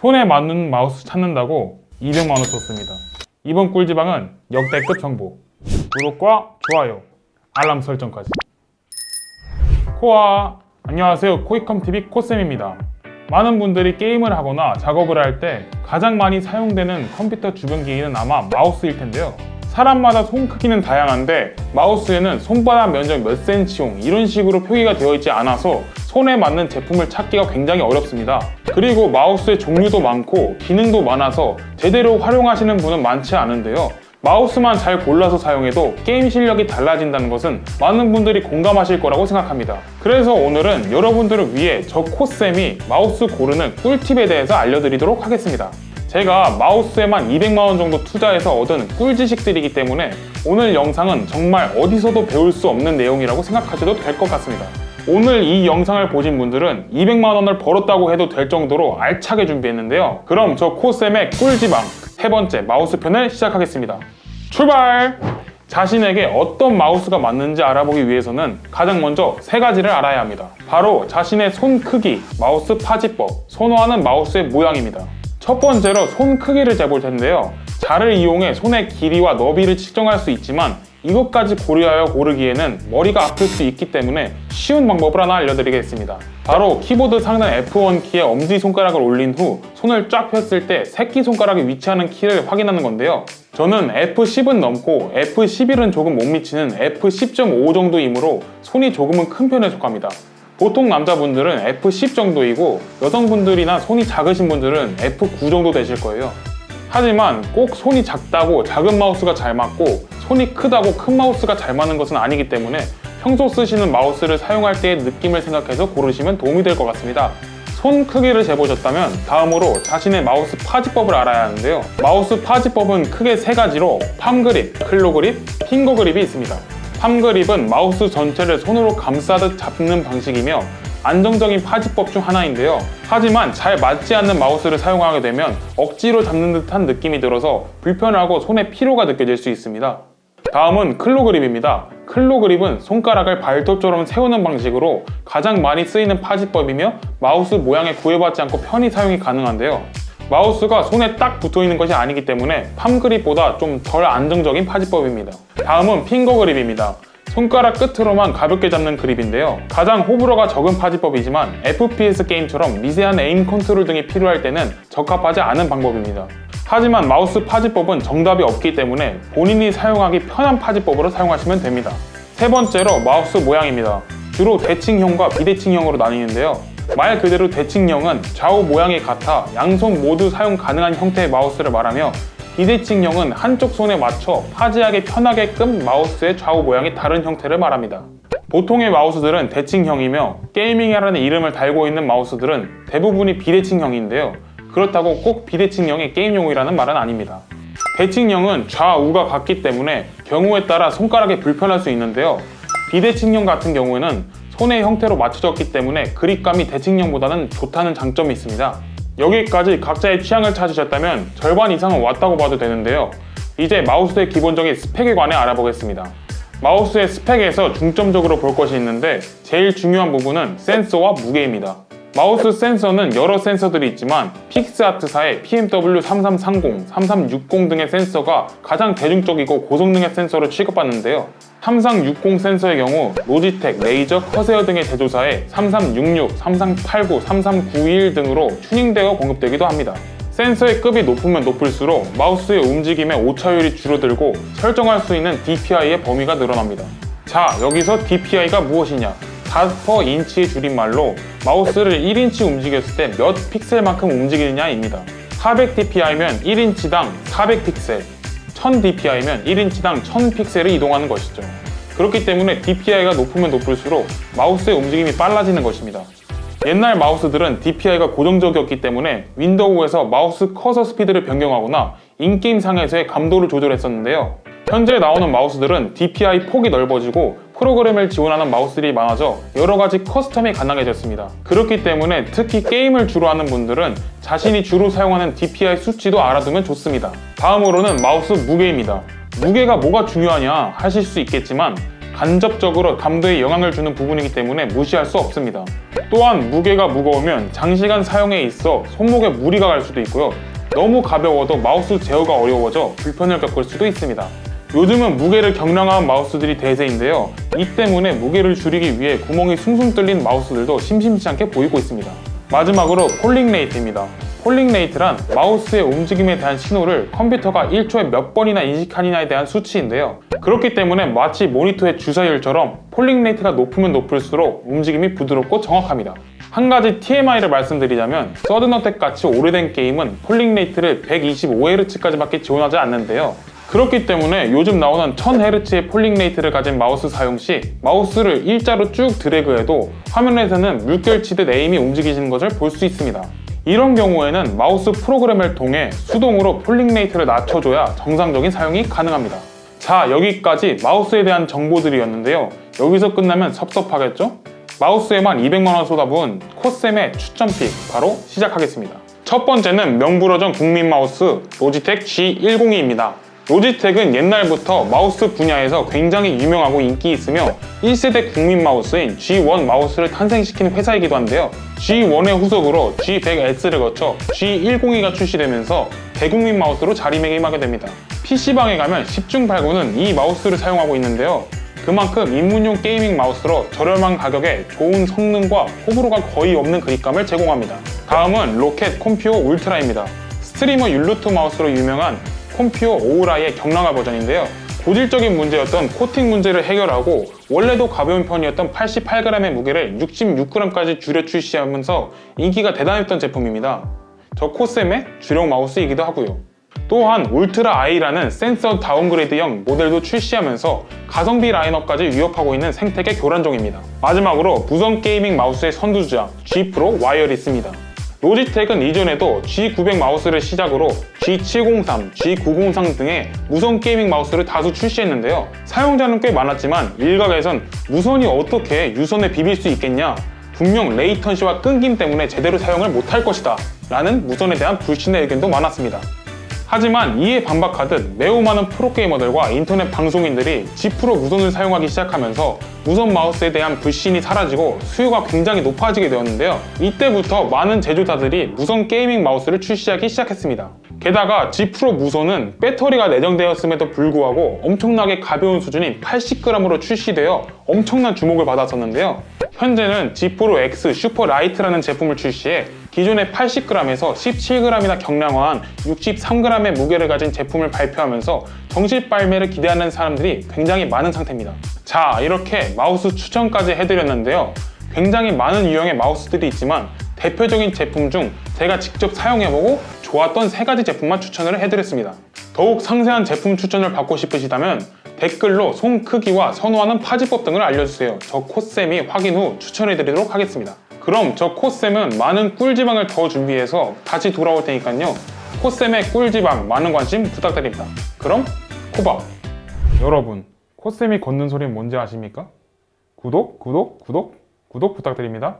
손에 맞는 마우스 찾는다고 200만 원 썼습니다. 이번 꿀지방은 역대급 정보. 구독과 좋아요, 알람 설정까지. 안녕하세요. 코이컴TV 코쌤입니다. 많은 분들이 게임을 하거나 작업을 할 때 가장 많이 사용되는 컴퓨터 주변 기기는 아마 마우스일 텐데요. 사람마다 손 크기는 다양한데 마우스에는 손바닥 면적 몇 cm용 이런 식으로 표기가 되어 있지 않아서 손에 맞는 제품을 찾기가 굉장히 어렵습니다. 그리고 마우스의 종류도 많고 기능도 많아서 제대로 활용하시는 분은 많지 않은데요. 마우스만 잘 골라서 사용해도 게임 실력이 달라진다는 것은 많은 분들이 공감하실 거라고 생각합니다. 그래서 오늘은 여러분들을 위해 저 코쌤이 마우스 고르는 꿀팁에 대해서 알려드리도록 하겠습니다. 제가 마우스에만 200만 원 정도 투자해서 얻은 꿀지식들이기 때문에 오늘 영상은 정말 어디서도 배울 수 없는 내용이라고 생각하셔도 될 것 같습니다. 오늘 이 영상을 보신 분들은 200만 원을 벌었다고 해도 될 정도로 알차게 준비했는데요. 그럼 저 코쌤의 꿀지방 세 번째 마우스 편을 시작하겠습니다. 출발! 자신에게 어떤 마우스가 맞는지 알아보기 위해서는 가장 먼저 세 가지를 알아야 합니다. 바로 자신의 손 크기, 마우스 파지법, 선호하는 마우스의 모양입니다. 첫 번째로 손 크기를 재볼 텐데요. 자를 이용해 손의 길이와 너비를 측정할 수 있지만 이것까지 고려하여 고르기에는 머리가 아플 수 있기 때문에 쉬운 방법을 하나 알려드리겠습니다. 바로 키보드 상단 F1 키에 엄지손가락을 올린 후 손을 쫙 폈을 때 새끼손가락이 위치하는 키를 확인하는 건데요. 저는 F10은 넘고 F11은 조금 못 미치는 F10.5 정도이므로 손이 조금은 큰 편에 속합니다. 보통 남자분들은 F10 정도이고 여성분들이나 손이 작으신 분들은 F9 정도 되실 거예요. 하지만 꼭 손이 작다고 작은 마우스가 잘 맞고 손이 크다고 큰 마우스가 잘 맞는 것은 아니기 때문에 평소 쓰시는 마우스를 사용할 때의 느낌을 생각해서 고르시면 도움이 될 것 같습니다. 손 크기를 재보셨다면 다음으로 자신의 마우스 파지법을 알아야 하는데요. 마우스 파지법은 크게 세 가지로 팜그립, 클로그립, 핑거그립이 있습니다. 팜그립은 마우스 전체를 손으로 감싸듯 잡는 방식이며 안정적인 파지법 중 하나인데요. 하지만 잘 맞지 않는 마우스를 사용하게 되면 억지로 잡는 듯한 느낌이 들어서 불편하고 손에 피로가 느껴질 수 있습니다. 다음은 클로그립입니다. 클로그립은 손가락을 발톱처럼 세우는 방식으로 가장 많이 쓰이는 파지법이며 마우스 모양에 구애받지 않고 편히 사용이 가능한데요. 마우스가 손에 딱 붙어있는 것이 아니기 때문에 팜그립보다 좀 덜 안정적인 파지법입니다. 다음은 핑거그립입니다. 손가락 끝으로만 가볍게 잡는 그립인데요. 가장 호불호가 적은 파지법이지만 FPS 게임처럼 미세한 에임 컨트롤 등이 필요할 때는 적합하지 않은 방법입니다. 하지만 마우스 파지법은 정답이 없기 때문에 본인이 사용하기 편한 파지법으로 사용하시면 됩니다. 세 번째로 마우스 모양입니다. 주로 대칭형과 비대칭형으로 나뉘는데요. 말 그대로 대칭형은 좌우 모양이 같아 양손 모두 사용 가능한 형태의 마우스를 말하며 비대칭형은 한쪽 손에 맞춰 파지하기 편하게끔 마우스의 좌우 모양이 다른 형태를 말합니다. 보통의 마우스들은 대칭형이며 게이밍이라는 이름을 달고 있는 마우스들은 대부분이 비대칭형인데요. 그렇다고 꼭 비대칭형이 게임용이라는 말은 아닙니다. 대칭형은 좌우가 같기 때문에 경우에 따라 손가락이 불편할 수 있는데요. 비대칭형 같은 경우에는 손의 형태로 맞춰졌기 때문에 그립감이 대칭형보다는 좋다는 장점이 있습니다. 여기까지 각자의 취향을 찾으셨다면 절반 이상은 왔다고 봐도 되는데요. 이제 마우스의 기본적인 스펙에 관해 알아보겠습니다. 마우스의 스펙에서 중점적으로 볼 것이 있는데 제일 중요한 부분은 센서와 무게입니다. 마우스 센서는 여러 센서들이 있지만 픽스아트사의 PMW3330, 3360 등의 센서가 가장 대중적이고 고성능의 센서로 취급받는데요. 3360 센서의 경우 로지텍, 레이저, 커세어 등의 제조사의 3366, 3389, 3391 등으로 튜닝되어 공급되기도 합니다. 센서의 급이 높으면 높을수록 마우스의 움직임의 오차율이 줄어들고 설정할 수 있는 DPI의 범위가 늘어납니다. 자, 여기서 DPI가 무엇이냐? 4%인치의 줄임말로 마우스를 1인치 움직였을 때 몇 픽셀만큼 움직이느냐입니다. 400dpi면 1인치당 400픽셀, 1000dpi면 1인치당 1000픽셀을 이동하는 것이죠. 그렇기 때문에 DPI가 높으면 높을수록 마우스의 움직임이 빨라지는 것입니다. 옛날 마우스들은 DPI가 고정적이었기 때문에 윈도우에서 마우스 커서 스피드를 변경하거나 인게임상에서의 감도를 조절했었는데요. 현재 나오는 마우스들은 DPI 폭이 넓어지고 프로그램을 지원하는 마우스들이 많아져 여러가지 커스텀이 가능해졌습니다. 그렇기 때문에 특히 게임을 주로 하는 분들은 자신이 주로 사용하는 DPI 수치도 알아두면 좋습니다. 다음으로는 마우스 무게입니다. 무게가 뭐가 중요하냐 하실 수 있겠지만 간접적으로 감도에 영향을 주는 부분이기 때문에 무시할 수 없습니다. 또한 무게가 무거우면 장시간 사용에 있어 손목에 무리가 갈 수도 있고요. 너무 가벼워도 마우스 제어가 어려워져 불편을 겪을 수도 있습니다. 요즘은 무게를 경량화한 마우스들이 대세인데요. 이 때문에 무게를 줄이기 위해 구멍이 숭숭 뚫린 마우스들도 심심치 않게 보이고 있습니다. 마지막으로 폴링 레이트입니다. 폴링 레이트란 마우스의 움직임에 대한 신호를 컴퓨터가 1초에 몇 번이나 인식하느냐에 대한 수치인데요. 그렇기 때문에 마치 모니터의 주사율처럼 폴링 레이트가 높으면 높을수록 움직임이 부드럽고 정확합니다. 한 가지 TMI를 말씀드리자면 서든어택 같이 오래된 게임은 폴링 레이트를 125Hz까지밖에 지원하지 않는데요. 그렇기 때문에 요즘 나오는 1000Hz의 폴링 레이트를 가진 마우스 사용 시 마우스를 일자로 쭉 드래그해도 화면에서는 물결치듯 에임이 움직이시는 것을 볼 수 있습니다. 이런 경우에는 마우스 프로그램을 통해 수동으로 폴링 레이트를 낮춰줘야 정상적인 사용이 가능합니다. 자, 여기까지 마우스에 대한 정보들이었는데요. 여기서 끝나면 섭섭하겠죠? 마우스에만 200만원 쏟아부은 코쌤의 추천픽 바로 시작하겠습니다. 첫 번째는 명불허전 국민 마우스 로지텍 G102입니다. 로지텍은 옛날부터 마우스 분야에서 굉장히 유명하고 인기 있으며 1세대 국민 마우스인 G1 마우스를 탄생시킨 회사이기도 한데요. G1의 후속으로 G100S를 거쳐 G102가 출시되면서 대국민 마우스로 자리매김하게 됩니다. PC방에 가면 10중 8구는 이 마우스를 사용하고 있는데요. 그만큼 입문용 게이밍 마우스로 저렴한 가격에 좋은 성능과 호불호가 거의 없는 그립감을 제공합니다. 다음은 로켓 콤퓨어 울트라입니다. 스트리머 율루트 마우스로 유명한 콤퓨어 오우라의 경량화 버전인데요. 고질적인 문제였던 코팅 문제를 해결하고 원래도 가벼운 편이었던 88g의 무게를 66g까지 줄여 출시하면서 인기가 대단했던 제품입니다. 저 코쌤의 주력 마우스이기도 하고요. 또한 울트라 I라는 센서 다운그레이드형 모델도 출시하면서 가성비 라인업까지 위협하고 있는 생태계 교란종입니다. 마지막으로 무선 게이밍 마우스의 선두주자 G 프로 와이어리스입니다. 로지텍은 이전에도 G900 마우스를 시작으로 G703, G903 등의 무선 게이밍 마우스를 다수 출시했는데요. 사용자는 꽤 많았지만 일각에선 무선이 어떻게 유선에 비빌 수 있겠냐, 분명 레이턴시와 끊김 때문에 제대로 사용을 못할 것이다 라는 무선에 대한 불신의 의견도 많았습니다. 하지만 이에 반박하듯 매우 많은 프로게이머들과 인터넷 방송인들이 G 프로 무선을 사용하기 시작하면서 무선 마우스에 대한 불신이 사라지고 수요가 굉장히 높아지게 되었는데요. 이때부터 많은 제조사들이 무선 게이밍 마우스를 출시하기 시작했습니다. 게다가 G 프로 무선은 배터리가 내장되었음에도 불구하고 엄청나게 가벼운 수준인 80g으로 출시되어 엄청난 주목을 받았었는데요. 현재는 G 프로 X 슈퍼 라이트라는 제품을 출시해 기존의 80g에서 17g이나 경량화한 63g의 무게를 가진 제품을 발표하면서 정식 발매를 기대하는 사람들이 굉장히 많은 상태입니다. 자, 이렇게 마우스 추천까지 해드렸는데요. 굉장히 많은 유형의 마우스들이 있지만 대표적인 제품 중 제가 직접 사용해보고 좋았던 3가지 제품만 추천을 해드렸습니다. 더욱 상세한 제품 추천을 받고 싶으시다면 댓글로 손 크기와 선호하는 파지법 등을 알려주세요. 저 코쌤이 확인 후 추천해드리도록 하겠습니다. 그럼 저 코쌤은 많은 꿀지방을 더 준비해서 다시 돌아올 테니까요. 코쌤의 꿀지방 많은 관심 부탁드립니다. 그럼 코밥! 여러분, 코쌤이 걷는 소리는 뭔지 아십니까? 구독 부탁드립니다.